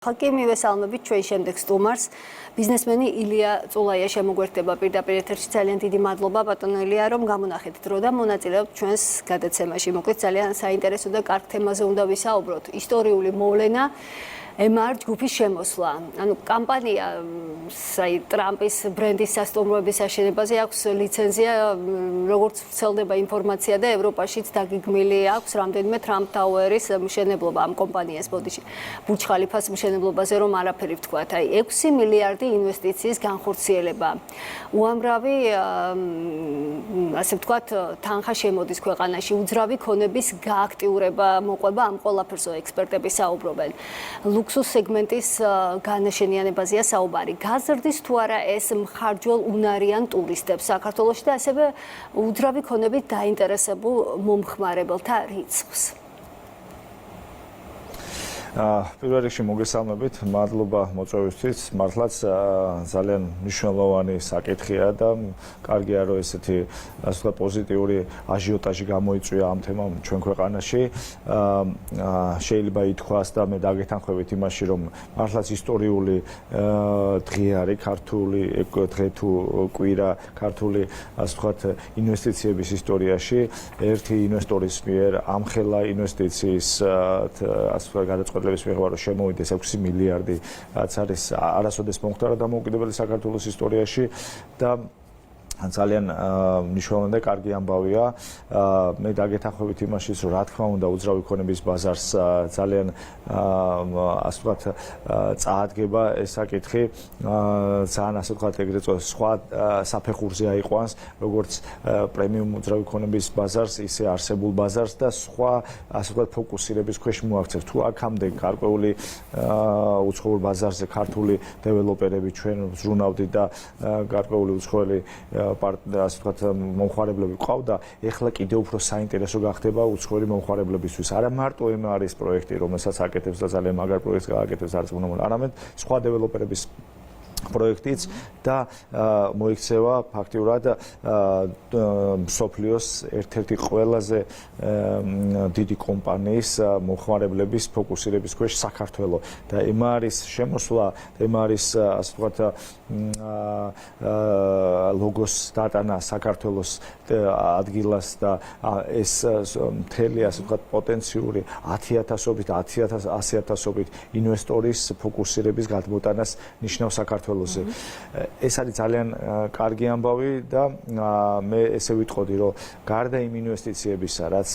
ხალხი მივესალმებით ჩვენ შემდეგ სტუმარს ბიზნესმენი ილია წულაია შემოგვერთდება პირდაპირ ეთერში. ძალიან დიდი მადლობა ბატონო ილია რომ გამონახეთ დრო და მონაწილეობთ ჩვენს გადაცემაში. მოკლედ ძალიან საინტერესო და კარგ თემაზე უნდა ვისაუბროთ. ისტორიული მოვლენა MR ჯგუფის შემოსვლა. ანუ კამპანია ტრამპის ბრენდის სასტუმროების აშენებაზე აქვს ლიცენზია, როგორც ვრცელდება ინფორმაცია და ევროპაშიც დაგეგმილი აქვს რამდენიმე Trump Tower-ის მშენებლობა ამ კომპანიას ბოდიში. ბურჯ ხალიფას მშენებლობაზე რომ არაფერი ვთქვათ, აი 6 მილიარდი ინვესტიციის განხორციელება. უამრავი ასე ვთქვათ, თანხა შემოდის ქვეყანაში, უძრავი ქონების გააქტიურება, მოყვება ამ ყველაფერზე ექსპერტები საუბრობენ. ლუქსუს სეგმენტის განაშენიანებაზეა საუბარი. გაზრდის თუ არა ეს მხარჯველ უნარიან ტურისტებს საქართველოში და ასევე უძრავი ქონებით დაინტერესებულ მომხმარებელთა რიცხვს. პირველ რიგში მოგესალმებით, მადლობა მოწვევისთვის. მართლაც ძალიან მნიშვნელოვანი საკითხია და კარგია რომ ესეთი ასე ვთქვათ პოზიტიური აჟიოტაჟი გამოიწვია ამ თემამ ჩვენ ქვეყანაში. შეიძლება ითქვას და მე დაგეთანხმებით იმაში, რომ მართლაც ისტორიული დღე არის ქართული დღე თუ კვირა ქართული ასე ვთქვათ ინვესტიციების ისტორიაში. ერთი ინვესტორის მიერ ამხელა ინვესტიციის ასე ვთქვათ გადაწყვეტილების მიიღება რომ შემოვიდეს 6 მილიარდი, რაც არის არასოდეს მომხდარა დამოუკიდებელი საქართველოს ისტორიაში და ძალიან მნიშვნელოვანი და კარგი ამბავია. მე დაგეთანხმებით იმაშიც, რომ რა თქმა უნდა უძრავი ქონების ბაზარს ძალიან ასე ვთქვათ წაადგება ეს საკითხი. ძალიან ასე ვთქვათ ეგრეთ წოდებული სხვა საფეხურზე აიყვანს, როგორც პრემიუმ უძრავი ქონების ბაზარს, ისე არსებულ ბაზარს და სხვა ასე ვთქვათ ფოკუსირების ქვეშ მოაქცევს. თუ აქამდე გარკვეული უცხოურ ბაზარზე ქართული დეველოპერები ჩვენ ვზრუნავდით და გარკვეული უცხოელი ასე ვთქვათ მომხმარებლები ყავდა, ეხლა კიდევ უფრო საინტერესო გახდება უცხოელი მომხმარებლებისთვის. არა მარტო MR-ის პროექტი, რომელსაც აკეთებს და ძალიან მაგარ პროექტს გააკეთებს არც უნდა, არამედ სხვა დეველოპერების პროექტიც და მოიქცევა ფაქტიურად მსოფლიოს ერთ-ერთი ყველაზე დიდი კომპანიის მომხმარებლების ფოკუსირების ქვეშ საქართველოს და MR-ის შემოსვლა, MR-ის ასე ვთქვათ ლოგოს დატანა საქართველოს ადგილას და ეს მთელი ასე ვთქვათ პოტენციური 10,000-ობით, 100,000-ობით ინვესტორის ფოკუსირების გადმოტანას ნიშნავს საქართველოს. ეს არის ძალიან კარგი ამბავი და მე ესე ვიტყოდი, რომ გარდა იმ ინვესტიციებისა, რაც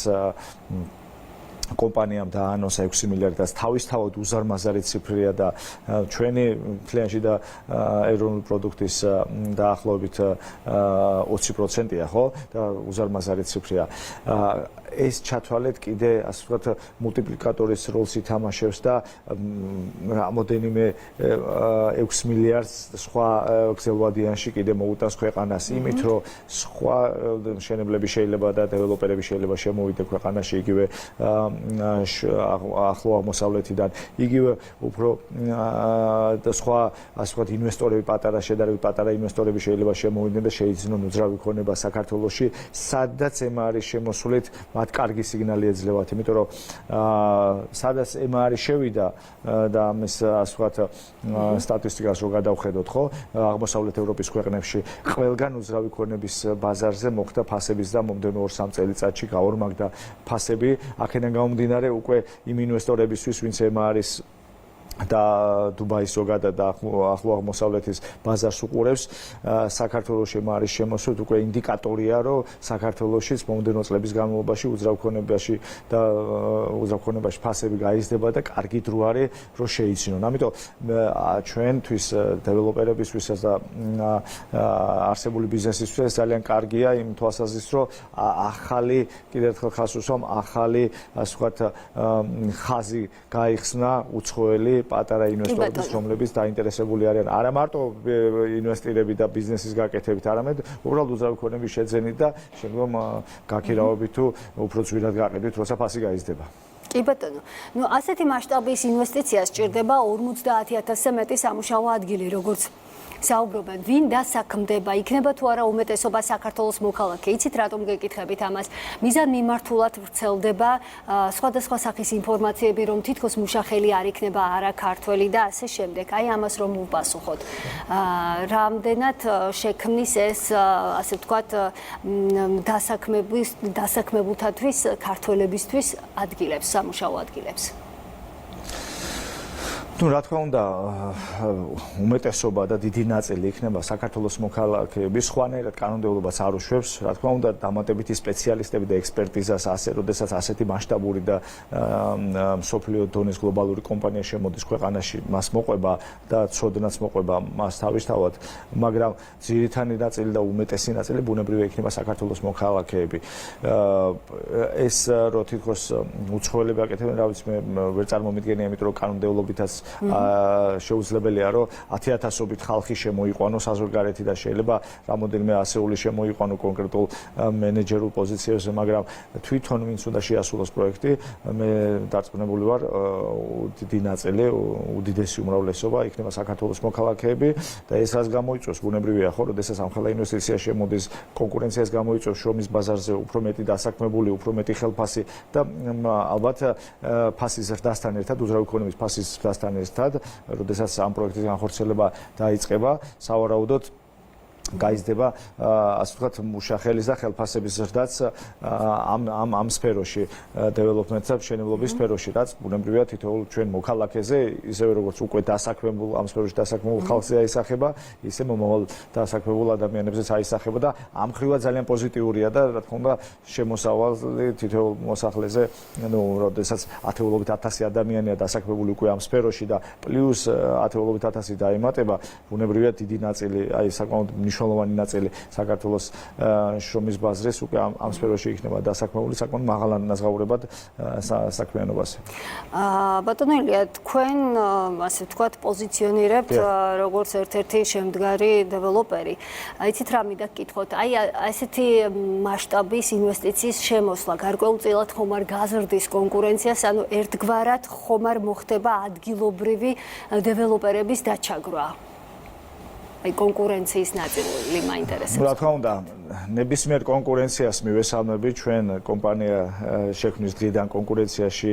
კომპანიამ დაანონსა 6 მილიარდს თავისთავად უზარმაზარი ციფრია და ჩვენი კლიანტში და ეროვნული პროდუქტის დაახლოებით 20%-ია, ხო? და უზარმაზარი ციფრია. ეს ჩათვალეთ კიდე ასე ვთქვათ მულტიპლიკატორის როლს ითამაშებს და რამოდენიმე 6 მილიარდს სხვა გზელვადიანში კიდე მოუტანს ქვეყანას. იმით რომ სხვა მშენებლები შეიძლება და დეველოპერები შეიძლება შემოვიდნენ ქვეყანაში იგივე ახლო აღმოსავლეთიდან, იგივე უფრო სხვა ასე ვთქვათ ინვესტორები შედარებით პატარა ინვესტორები შეიძლება შემოვიდნენ და შეიძინონ უძრავი ქონება საქართველოში, სადაც MR-ის შემოსვლით მათ კარგი სიგნალი ეძლევათ, იმიტომ რომ სადაც MR-ი შევიდა და ამის ასე ვთქვათ სტატისტიკას რო გადავხედოთ, ხო, აღმოსავლეთ ევროპის ქვეყნებში ყველგან უძრავი ქონების ბაზარზე მოხდა ფასების და მომდენო 2-3 წელიწადში გაორმაგდა ფასები. აქედან გამომდინარე უკვე იმ ინვესტორებისთვის, ვინც MR-ის და დუბაის ზოგადად და ახლო აღმოსავლეთის ბაზარს უყურებს, საქართველოში MR-ის შემოსვლით უკვე ინდიკატორია, რომ საქართველოშიც მომდენო წლების განმავლობაში უძრავ ქონებაში ფასები გაიზრდება და კარგი დრო არის, რომ შეიცინონ. ამიტომ ჩვენთვის დეველოპერებისთვისაც და არსებული ბიზნესისთვის ძალიან კარგია იმ თვალსაზრისით, რომ ახალი კიდევ ერთხელ ხაზს უსვამ, ახალი ასე ვთქვათ ხაზი გაიხსნა უცხოელი პატარა ინვესტორების, რომლებიც დაინტერესებული არიან არა მარტო ინვესტირებით და ბიზნესის გაკეთებით, არამედ უბრალოდ უძრავი ქონების შეძენით და შემდგომ გაქირავებით თუ უფრო ძვირად გაყიდვით, როცა ფასი გაიზრდება. კი ბატონო. ნუ ასეთი მასშტაბის ინვესტიცია სჭირდება 50,000-ზე მეტი სამუშაო ადგილი, როგორც საუბრობენ, ვინ დასაქმდება, იქნება თუ არა უმეტესობა საქართველოს მოქალაქე. იცით რატომ გეკითხებით ამას? მიზან მიმართულად ვრცელდება სხვადასხვა სახის ინფორმაციები, რომ თითქოს მუშახელი არ იქნება არა ქართველი და ასე შემდეგ. აი ამას რომ უპასუხოთ. რამდენად შექმნის ეს ასე ვთქვათ დასაქმებულთათვის ქართველებისთვის ადგილებს, სამუშაო ადგილებს. Ну, რა თქმა უნდა, უმეტესობა და დიდი ნაწილი იქნება საქართველოს მოქალაქეები, სხვანაირად კანონმდებლობაც არ უშვებს, რა თქმა უნდა, დამატებითი სპეციალისტები და ექსპერტიზას როდესაც ასეთი მასშტაბური და მსოფლიო დონის გლობალური კომპანია შემოდის ქვეყანაში, მას მოყვება და ცოდნაც მოყვება მას თავისთავად, მაგრამ ძირითადი ნაწილი და უმეტესი ნაწილი ბუნებრივია იქნება საქართველოს მოქალაქეები. ეს რო თითქოს უცხოელები აკეთებენ, რა ვიცი, მე ვერ წარმომიდგენია, იმიტომ რომ კანონმდებლობითაც შეუძლებელია რომ 10,000-ობით ხალხი შემოიყვანოს საზღვარგარეთი და შეიძლება რამოდენიმე ასეული შემოიყვანო კონკრეტულ მენეჯერულ პოზიციებზე, მაგრამ თვითონ ვინც უნდა შეასრულოს პროექტი, მე დარწმუნებული ვარ, დიდი ნაწილი, უდიდესი უმრავლესობა იქნება საქართველოს მოქალაქეები და ეს რაც გამოიწვევს, ბუნებრივია ხო, როდესაც ამხელა ინვესტიცია შემოდის, კონკურენციას გამოიწვევს შრომის ბაზარზე უფრო მეტი დასაქმებული, უფრო მეტი ხელფასი და ალბათ ფასის ზრდასთან ერთად, უძრავი ქონების ფასის ზრდასთან ერთად, როდესაც ამ პროექტის განხორციელება დაიწყება, სავარაუდოდ გაიზრდება ასე ვთქვათ მუშახელის და ხელფასების ზრდაც ამ სფეროში, დეველოპმენტსა და მშენებლობის სფეროში, რაც ბუნებრივია თითოეულ ჩვენ მოქალაქეზე, ისევე როგორც უკვე დასაქმებულ ამ სფეროში დასაქმებულ ხალხზე აისახება, ისე მომავალ დასაქმებულ ადამიანებზეც აისახება და ამ ხრივად ძალიან პოზიტიურია და რა თქმა უნდა შემოსავალი თითოეულ მოსახლეზე, ну, როდესაც ათეულობით 1000 ადამიანია დასაქმებული უკვე ამ სფეროში და პლუს ათეულობით 1000 დაემატება, ბუნებრივია დიდი ნაწილი, აი საკმაოდ მნიშვნელოვანი ნაწილი საქართველოს შრომის ბაზრის უკვე ამ სფეროში იქნება დასაქმებული საკმაოდ მაღალ ანაზღაურებად საქმიანობაზე. ბატონო ილია, თქვენ ასე ვთქვათ პოზიციონირებთ როგორც ერთ-ერთი შემდგარი დეველოპერი. იცით რა მინდა გკითხოთ? აი ასეთი მასშტაბის ინვესტიციის შემოსვლა გარკვეულწილად ხომ არ გაზრდის კონკურენციას, ანუ ერთგვარად ხომ არ მოხდება ადგილობრივი დეველოპერების დაჩაგვრა? აი კონკურენციის ნაწილი მაინტერესებს. რა თქმა უნდა, ნებისმიერ კონკურენციას მივესალმები, ჩვენ კომპანია შექმნის დღიდან კონკურენციაში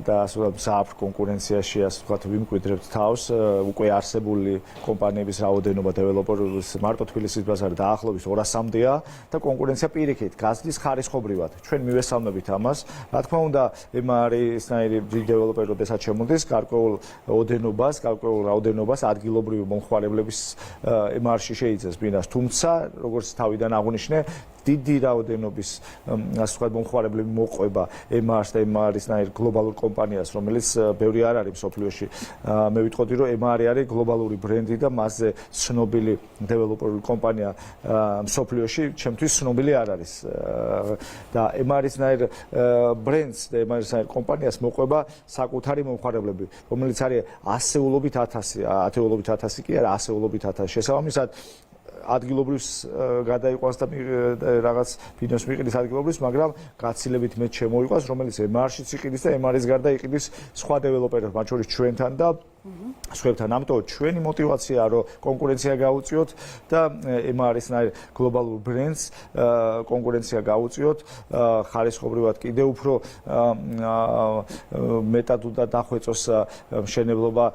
და ასე ვთქვათ, საერთო კონკურენციაში, ასე ვთქვათ, ვიმკვიდრებთ თავს, უკვე არსებული კომპანიების რაოდენობა დეველოპერების მარტო თბილისის ბაზარი დაახლოებით 200-მდეა და კონკურენცია პირიქით გაზრდის ხარისხობრივად. ჩვენ მივესალმებით ამას. რა თქმა უნდა, ესნაირი დეველოპერი როდესაც შემოდის, გარკვეულ ოდენობას, გარკვეულ რაოდენობას ადგილობრივი მომხმარებლების ემარში შეიცავს ბინას, თუმცა როგორც თავიდან აღნიშნე, დიდი რაოდენობის ასე ვთქვათ მომხმარებლები მოყვება ემარს და ემარისნაირ გლობალურ კომპანიას, რომელიც ბევრი არ არის მსოფლიოში. მე ვიტყოდი, რომ ემარი არის გლობალური ბრენდი და მასზე ცნობილი დეველოპერული კომპანია მსოფლიოში ჩემთვის ცნობილი არ არის. და ემარისნაირ ბრენდს და ემარისნაირ კომპანიას მოყვება საკუთარი მომხმარებლები, რომელიც არის ასეულობით 1000, ათეულობით 1000 კი არა, ასეულობით 1000. შესაბამისად ადგილობრივს გადაიყვანს და რაღაც ბინოს მიყიდის ადგილობრივს, მაგრამ გაცილებით მეტ შემოიყვანს, რომელიც ემარშიც იყიდის და ემარის გარდა იყიდის სხვა დეველოპერებს, მათ შორის ჩვენთან და სხვებთან. ამიტომ ჩვენი мотиваციაა, რომ კონკურენცია გაუწიოთ და ემარისნაირ გლობალურ ბრენდს კონკურენცია გაუწიოთ, ხარისხობრივად კიდევ უფრო მეტად უნდა დახვეწოს მშენებლობა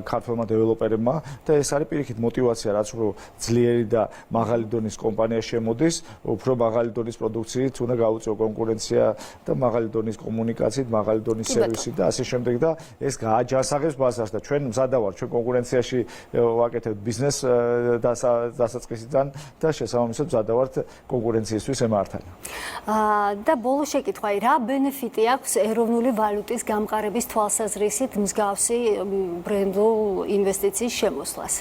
ქართველმა დეველოპერებმა და ეს არის პირიქით мотиваცია, რაც უფრო ძლიერი და მაღალი დონის კომპანია შემოდის, უფრო მაღალი დონის პროდუქციით უნდა გაუწიო კონკურენცია და მაღალი დონის კომუნიკაციით, მაღალი დონის სერვისით და ასე შემდეგ და ეს გააჯანსაღებს ბაზარს და ჩვენ მზადა ვართ, ჩვენ კონკურენციაში ვაკეთებთ ბიზნეს დასაწყისიდან და შესაბამისად მზადა ვართ კონკურენციისთვის ემართან. და ბოლო შეკითხვა, რა ბენეფიტი აქვს ეროვნული ვალუტის გამყარების თვალსაზრისით მსგავსი ბრენდულ ინვესტიციის შემოსვლას?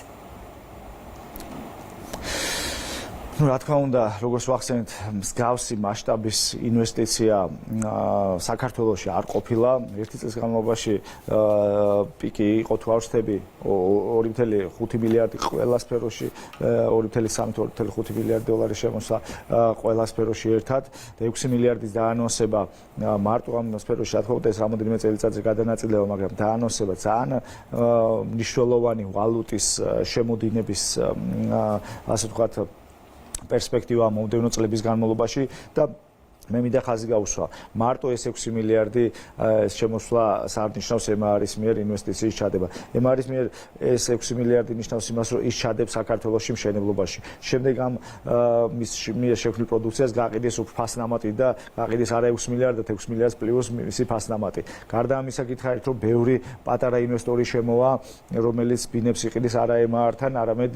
Ну, რა თქმა უნდა, როგორც ვახსენეთ, მსგავსი მასშტაბის ინვესტიცია საქართველოში არ ყოფილა. ერთი წლის განმავლობაში პიკი იყო თუ არ ვცდები 2.5 მილიარდი ყველა სფეროში, 2.3-2.5 მილიარდი დოლარის შემოსვლა ყველა სფეროში ერთად და 6 მილიარდის დაანონსება მარტო ამ სფეროში, რა თქმა უნდა, ეს რამოდენიმე წელიწადზე გადანაწილება, მაგრამ დაანონსება ძალიან მნიშვნელოვანი ვალუტის შემოდინების, ასე ვთქვათ, პერსპექტივა მომდევნო წლების განმავლობაში და მე მინდა ხაზი გავუსვა. მარტო ეს 6 მილიარდი შემოსვლა სარნიშნავს ემარის მიერ ინვესტიციის ჩადება. ემარის მიერ ეს 6 მილიარდი ნიშნავს იმას, რომ ის ჩადებს საქართველოში მშენებლობაში. შემდეგ ამ მის მიერ შექმნილ პროდუქციას გაყიდეს უფრო ფასნამატი და გაყიდეს არა 6 მილიარდად, 6 მილიარდს პლუს მისი ფასნამატი. გარდა ამისა გითხარით, რომ ბევრი პატარა ინვესტორი შემოვა, რომელიც ბინებს იყიდეს არა ემართან, არამედ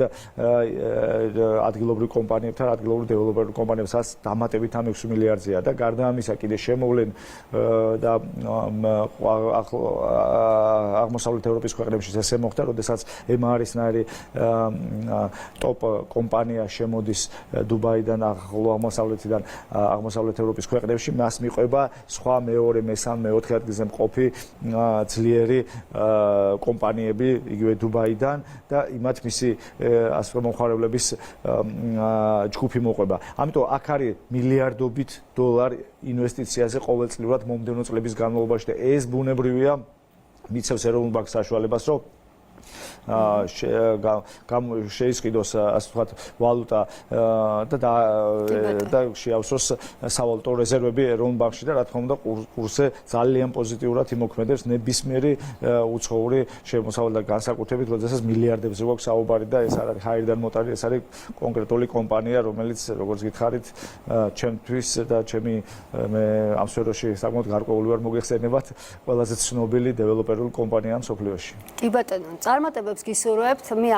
ადგილობრივ კომპანიებთან, ადგილობრივ დეველოპერ კომპანიებსაც დამატებით ამ 6 მილიარდზეა. და გარდა ამისა კიდე შემოვლენ და აღმოსავლეთ ევროპის ქვეყნებში ესე მოხდა, როდესაც ემარისნაირი ტოპ კომპანია შემოდის დუბაიდან, ახლო აღმოსავლეთიდან, აღმოსავლეთ ევროპის ქვეყნებში, მას მიყვება სხვა მეორე, მესამე, მეოთხე ადგილზე მყოფი ძლიერი კომპანიები, იგივე დუბაიდან და იმათ მისი ასე მომხმარებლების ჯგუფი მოყვება. ამიტომ აქ არის მილიარდობით დოლარი ინვესტიციაზე ყოველწლიურად მომდევნო წლების განმავლობაში და ეს ბუნებრივია მიცევს ეროვნულ ბანკს საშუალებას, რომ შეისყიდოს ასე ვთქვათ ვალუტა და შეავსოს სავალუტო რეზერვები ეროვნულ ბანკში და რა თქმა უნდა კურსზე ძალიან პოზიტიურად იმოქმედებს ნებისმიერი უცხოური შემოსავალი და განსაკუთრებით როდესაც მილიარდებზე გვაქვს საუბარი და ეს არ არის ჰაერიდან მოტარი, ეს არის კონკრეტული კომპანია, რომელიც როგორც გითხარით ჩემთვის და ჩემი მე ამ სფეროში საკმაოდ გარკვეული ვარ მოგეხსენებათ ყველაზე ცნობილი დეველოპერული კომპანია მსოფლიოში. კი ბატონო, წარმატებებს გისურვებთ. მე